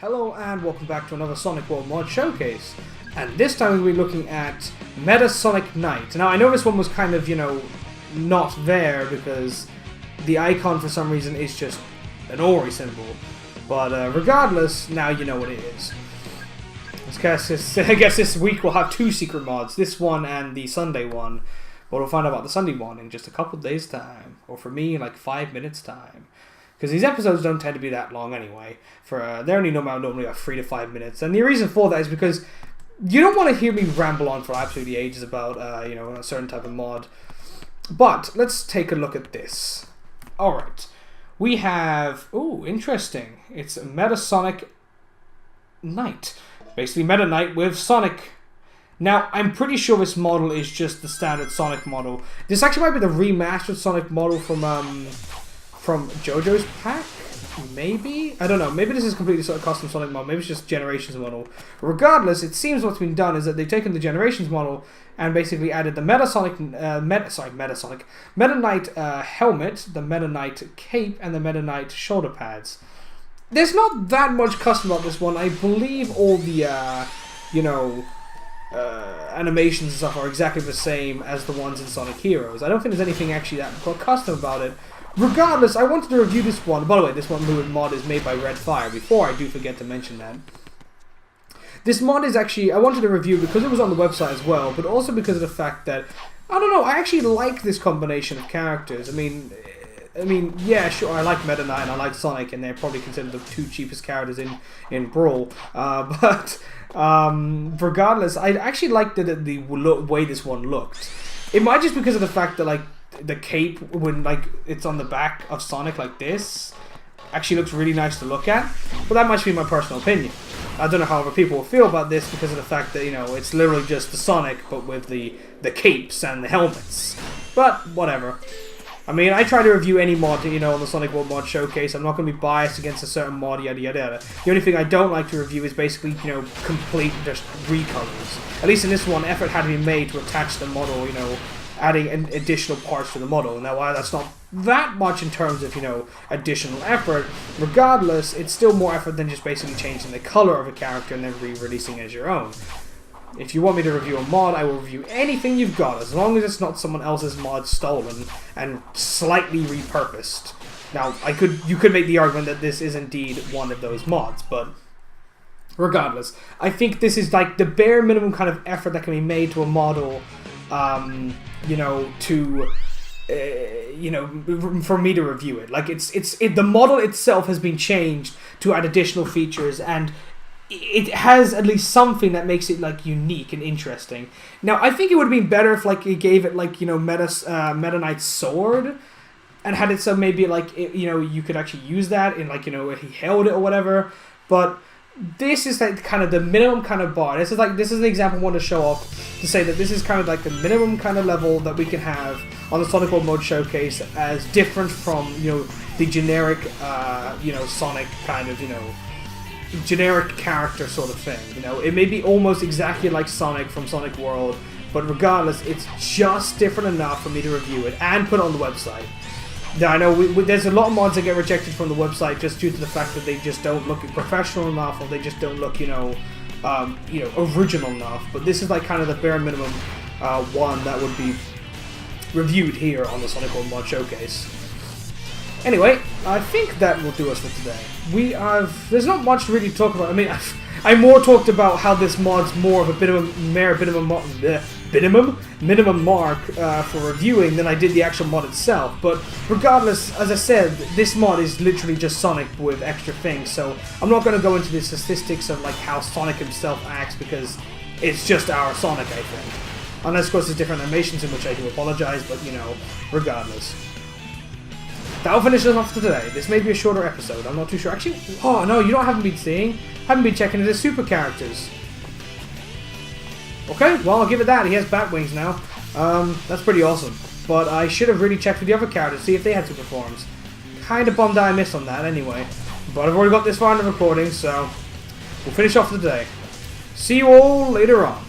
Hello and welcome back to another Sonic World Mod Showcase. And this time we'll be looking at Meta Sonic Knight. Now I know this one was kind of, not there because the icon for some reason is just an Ori symbol. But regardless, now you know what it is. I guess this week we'll have two secret mods, this one and the Sunday one. But we'll find out about the Sunday one in just a couple of days' time. Or for me, like 5 minutes' time. Because these episodes don't tend to be that long anyway. They're only normally about 3 to 5 minutes. And the reason for that is because you don't want to hear me ramble on for absolutely ages about, a certain type of mod. But let's take a look at this. Alright. We have... Ooh, interesting. It's Meta Sonic Knight. Basically Meta Knight with Sonic. Now, I'm pretty sure this model is just the standard Sonic model. This actually might be the remastered Sonic model from JoJo's pack? Maybe? I don't know. Maybe this is completely sort of custom Sonic model. Maybe it's just Generations model. Regardless, it seems what's been done is that they've taken the Generations model and basically added the Meta Knight helmet, the Meta Knight cape, and the Meta Knight shoulder pads. There's not that much custom about this one. I believe all the, animations and stuff are exactly the same as the ones in Sonic Heroes. I don't think there's anything actually that custom about it. Regardless, I wanted to review this one. By the way, this one mod is made by Red Fire, before I do forget to mention that. This mod is actually, I wanted to review because it was on the website as well, but also because of the fact that, I don't know, I actually like this combination of characters. I mean, yeah, sure, I like Meta Knight and I like Sonic, and they're probably considered the two cheapest characters in Brawl. Regardless, I actually liked the way this one looked. It might just because of the fact that, the cape, when it's on the back of Sonic like this, actually looks really nice to look at. But that might be my personal opinion. I don't know how other people will feel about this because of the fact that, it's literally just the Sonic, but with the capes and the helmets. But, whatever. I mean, I try to review any mod, on the Sonic World Mod Showcase. I'm not going to be biased against a certain mod, yada yada yada. The only thing I don't like to review is basically, complete just recolors. At least in this one, effort had to be made to attach the model, adding additional parts to the model. Now, while that's not that much in terms of, additional effort, regardless, it's still more effort than just basically changing the color of a character and then re-releasing it as your own. If you want me to review a mod, I will review anything you've got, as long as it's not someone else's mod stolen and slightly repurposed. Now, you could make the argument that this is indeed one of those mods, but regardless, I think this is the bare minimum kind of effort that can be made to a model, for me to review it. The model itself has been changed to add additional features, and it has at least something that makes it unique and interesting. Now, I think it would have been better if it gave it Meta Knight's sword, and had it so maybe you could actually use that in he held it or whatever. But this is kind of the minimum kind of bar. This is an example I want to show off to say that this is kind of the minimum kind of level that we can have on the Sonic World Mode Showcase, as different from the generic Sonic kind of generic character sort of thing. It may be almost exactly like Sonic from Sonic World, but regardless, it's just different enough for me to review it and put it on the website. Now, I know there's a lot of mods that get rejected from the website just due to the fact that they just don't look professional enough, or they just don't look, original enough. But this is kind of the bare minimum one that would be reviewed here on the Sonic World Mod Showcase. Anyway, I think that will do us for today. There's not much to really talk about. I mean, I more talked about how this mod's more of a bit of a minimum mark for reviewing than I did the actual mod itself. But regardless, as I said, this mod is literally just Sonic with extra things. So I'm not going to go into the statistics of how Sonic himself acts, because it's just our Sonic, I think. Unless, of course, there's different animations, in which I do apologize. But regardless. That'll finish us off for today. This may be a shorter episode, I'm not too sure. Actually, oh no, haven't been checking into super characters. Okay, well, I'll give it that. He has bat wings now. That's pretty awesome. But I should have really checked with the other characters, see if they had super forms. Kinda bummed I missed on that anyway. But I've already got this far in the recording, so we'll finish off for the day. See you all later on.